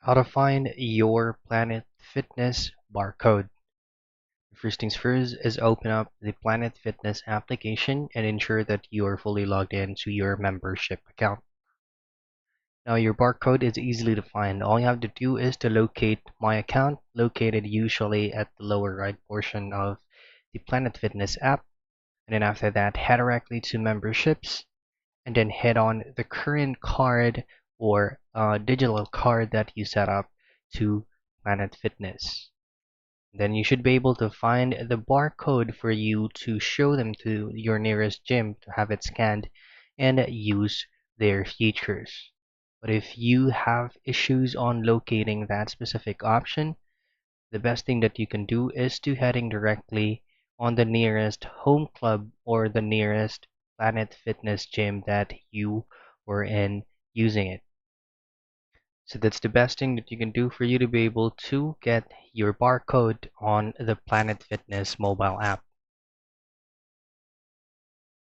How to find your Planet Fitness barcode. First things first is open up the Planet Fitness application and ensure that you are fully logged in to your membership account. Now your barcode is easily to find. All you have to do is to locate my account, located usually at the lower right portion of the Planet Fitness app. And then after that, head directly to memberships and then head on the current card or digital card that you set up to Planet Fitness. Then you should be able to find the barcode for you to show them to your nearest gym to have it scanned and use their features. But if you have issues on locating that specific option, the best thing that you can do is to heading directly on the nearest home club or the nearest Planet Fitness gym that you were in using it. So that's the best thing that you can do for you to be able to get your barcode on the Planet Fitness mobile app.